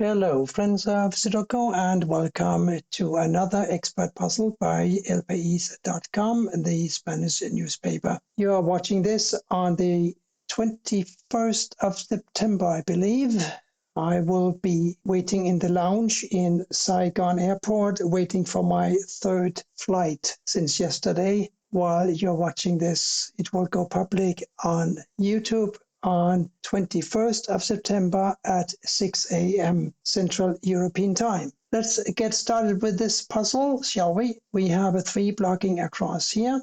Hello, friends of Sudoku, and welcome to another expert puzzle by elpaís.com, the Spanish newspaper. You are watching this on the 21st of September, I believe. I will be waiting in the lounge in Saigon Airport, waiting for my third flight since yesterday. While you're watching this, it will go public on YouTube on 21st of September at 6 a.m. Central European Time. Let's get started with this puzzle, shall we? We have a 3 blocking across here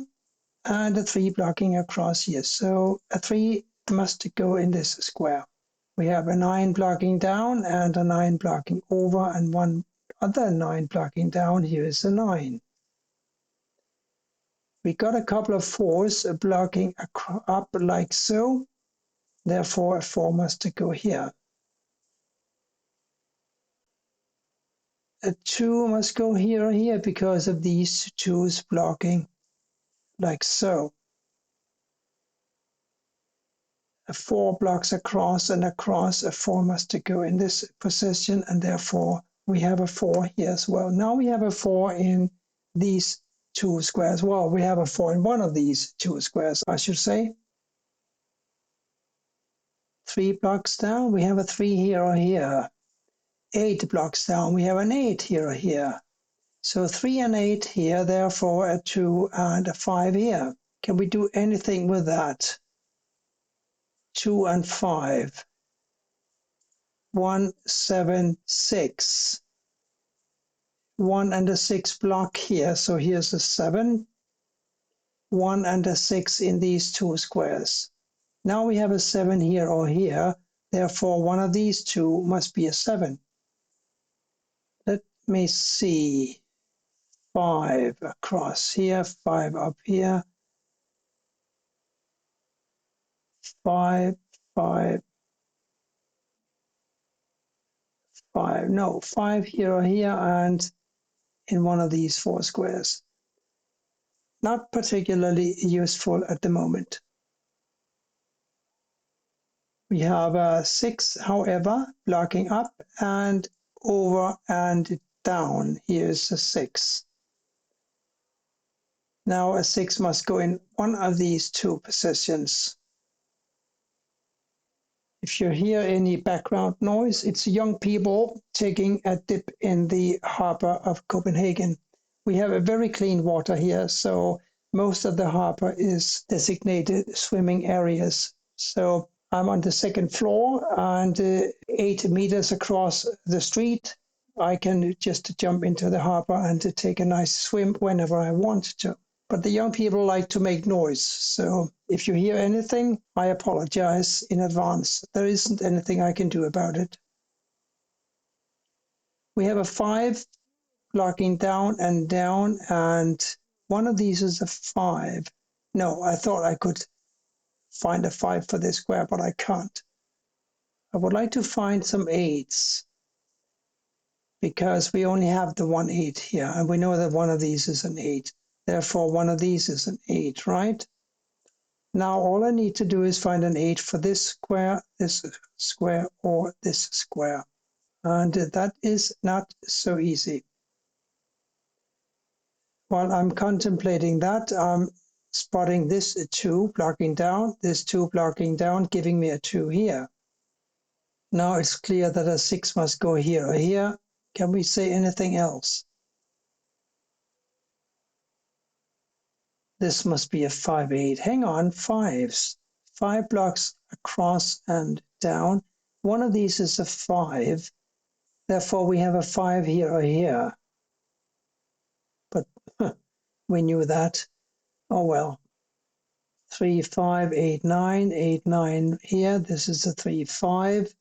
and a 3 blocking across here. So a 3 must go in this square. We have a 9 blocking down and a 9 blocking over and one other 9 blocking down. Here is a 9. We got a couple of 4s blocking up like so. Therefore, a 4 must go here. A 2 must go here or here because of these 2s blocking like so. A 4 blocks across and across. A 4 must go in this position, and therefore we have a 4 here as well. Now we have a 4 in these 2 squares. Well, we have a 4 in one of these 2 squares, I should say. 3 blocks down, we have a 3 here or here. 8 blocks down, we have an 8 here or here. So 3 and 8 here, therefore a 2 and a 5 here. Can we do anything with that? 2 and 5. 1, 7, 6. 1 and a 6 block here, so here's a 7. 1 and a 6 in these 2 squares. Now we have a 7 here or here, therefore one of these 2 must be a 7. Let me see. 5 across here, 5 up here. 5, 5, 5. No, 5 here or here and in one of these 4 squares. Not particularly useful at the moment. We have a 6, however, blocking up and over and down. Here's a 6. Now a 6 must go in one of these 2 positions. If you hear any background noise, it's young people taking a dip in the harbor of Copenhagen. We have a very clean water here, so most of the harbor is designated swimming areas. So I'm on the 2nd floor and 8 meters across the street. I can just jump into the harbor and take a nice swim whenever I want to. But the young people like to make noise, so if you hear anything, I apologize in advance. There isn't anything I can do about it. We have a 5 blocking down, and one of these is a 5. No, I thought I could find a 5 for this square, but I can't. I would like to find some 8s, because we only have the 1 8 here, and we know that one of these is an 8. Therefore, one of these is an 8, right? Now, all I need to do is find an 8 for this square, or this square. And that is not so easy. While I'm contemplating that, I'm spotting this 2 blocking down, this 2 blocking down, giving me a 2 here. Now it's clear that a 6 must go here or here. Can we say anything else? This must be a 5, 8. Hang on, 5s. 5 blocks across and down. One of these is a 5. Therefore, we have a 5 here or here. But we knew that. Oh well. 3, 5, 8, 9. 8, 9 here. This is a 3, 5.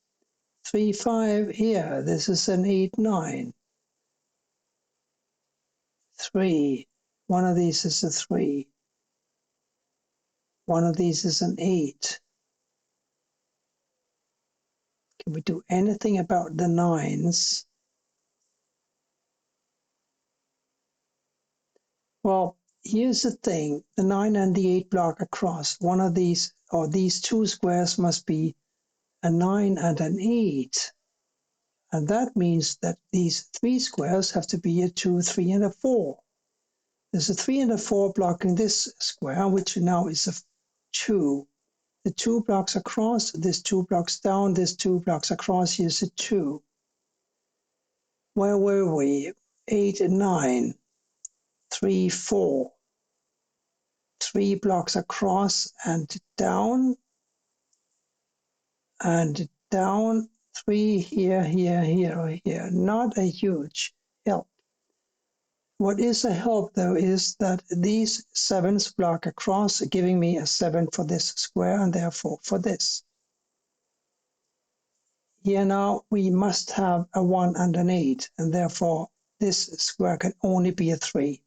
3, 5 here. This is an 8, 9. 3. One of these is a 3. One of these is an 8. Can we do anything about the 9s? Well, here's the thing. The 9 and the 8 block across. One of these, or these 2 squares, must be a 9 and an 8. And that means that these 3 squares have to be a 2, 3, and a 4. There's a 3 and a 4 blocking this square, which now is a 2. The 2 blocks across, this 2 blocks down, this 2 blocks across, here's a 2. Where were we? 8 and 9, 3, 4. 3 blocks across and down, 3 here, here, here, here. Not a huge help. What is a help, though, is that these 7s block across, giving me a 7 for this square and therefore for this. Here now we must have a 1 and an 8, and therefore this square can only be a 3.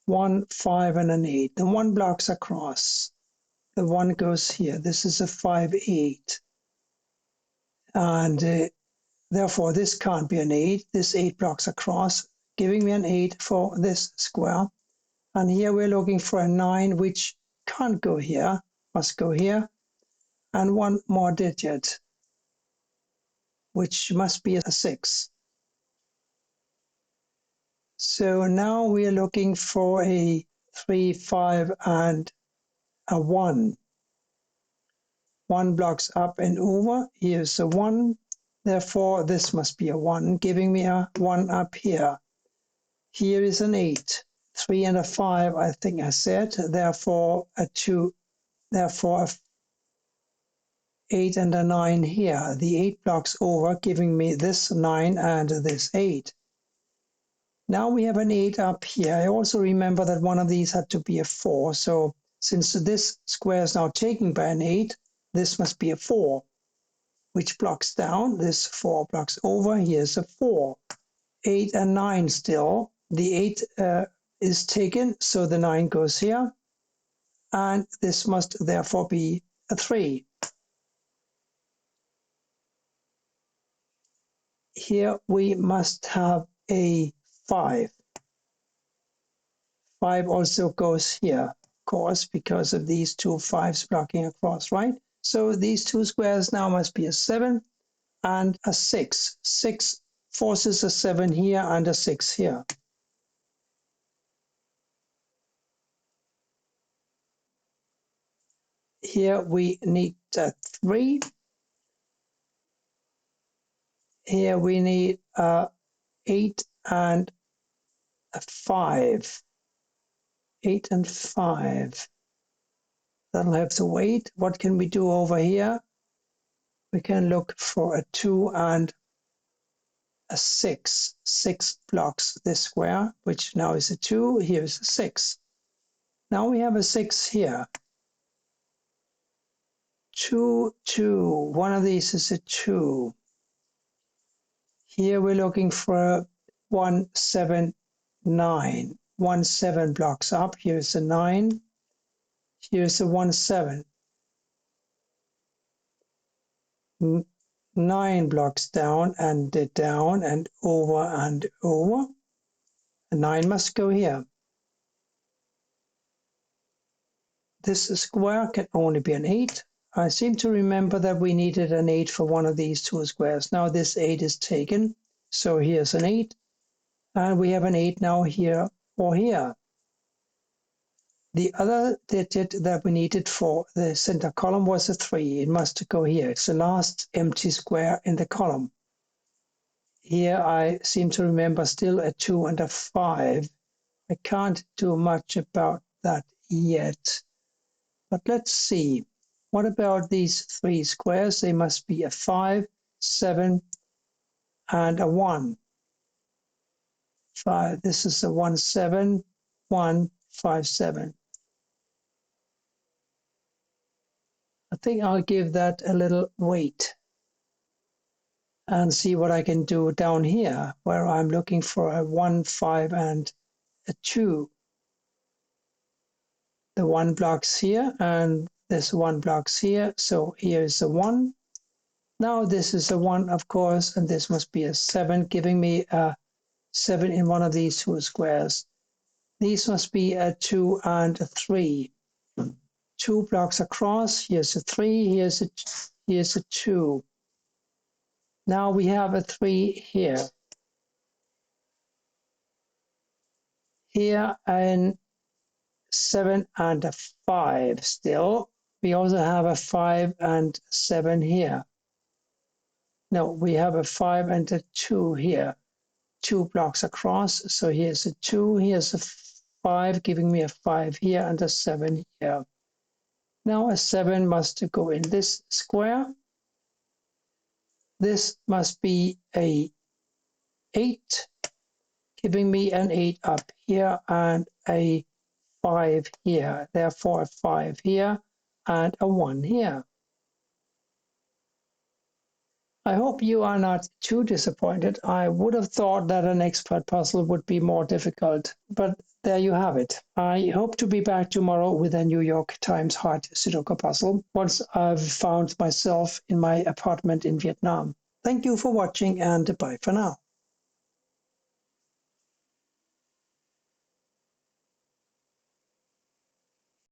1, 5, and an 8. The 1 blocks across. The 1 goes here. This is a 5, 8. And therefore this can't be an 8. This 8 blocks across, giving me an 8 for this square. And here we're looking for a 9, which can't go here, must go here. And 1 more digit, which must be a 6. So now we are looking for a 3, 5, and a 1. 1 blocks up and over. Here's a 1. Therefore, this must be a 1, giving me a 1 up here. Here is an 8. 3 and a 5, I think I said. Therefore, a 2. Therefore, a 8 and a 9 here. The 8 blocks over, giving me this 9 and this 8. Now we have an 8 up here. I also remember that one of these had to be a 4. So since this square is now taken by an 8, this must be a 4, which blocks down. This 4 blocks over. Here's a 4. 8 and 9 still. The 8 is taken, so the 9 goes here. And this must therefore be a 3. Here we must have a 5. 5 also goes here, of course, because of these 2 5s blocking across, right? So these 2 squares now must be a 7 and a 6. 6 forces a 7 here and a 6 here. Here we need a 3. Here we need a 8 and a 5. 8 and 5. That'll have to wait. What can we do over here? We can look for a 2 and a 6. 6 blocks this square, which now is a 2. Here's a 6. Now we have a 6 here. 2, 2. One of these is a 2. Here we're looking for 1, 7, 9. 1, 7 blocks up. Here's a 9. Here's a 1, 7. 9 blocks down and over and over. A 9 must go here. This square can only be an 8. I seem to remember that we needed an 8 for one of these 2 squares. Now this 8 is taken, so here's an 8. And we have an 8 now here or here. The other digit that we needed for the center column was a 3. It must go here. It's the last empty square in the column. Here I seem to remember still a 2 and a 5. I can't do much about that yet. But let's see. What about these 3 squares? They must be a 5, 7, and a 1. 5. This is a 1, 7, 1, 5, 7. I think I'll give that a little weight and see what I can do down here, where I'm looking for a 1, 5, and a 2. The 1 blocks here, and this 1 blocks here, so here is a 1. Now this is a 1, of course, and this must be a 7, giving me a 7 in one of these 2 squares. These must be a 2 and a 3. 2 blocks across. Here's a 3. Here's a 2. Now we have a 3 here. Here and 7 and a 5 still. We also have a 5 and 7 here. No, we have a 5 and a 2 here. 2 blocks across. So here's a 2, here's a 5, giving me a 5 here and a 7 here. Now a 7 must go in this square. This must be a 8, giving me an 8 up here and a 5 here. Therefore a 5 here and a 1 here. I hope you are not too disappointed. I would have thought that an expert puzzle would be more difficult, but there you have it. I hope to be back tomorrow with a New York Times hard Sudoku puzzle once I've found myself in my apartment in Vietnam. Thank you for watching and bye for now.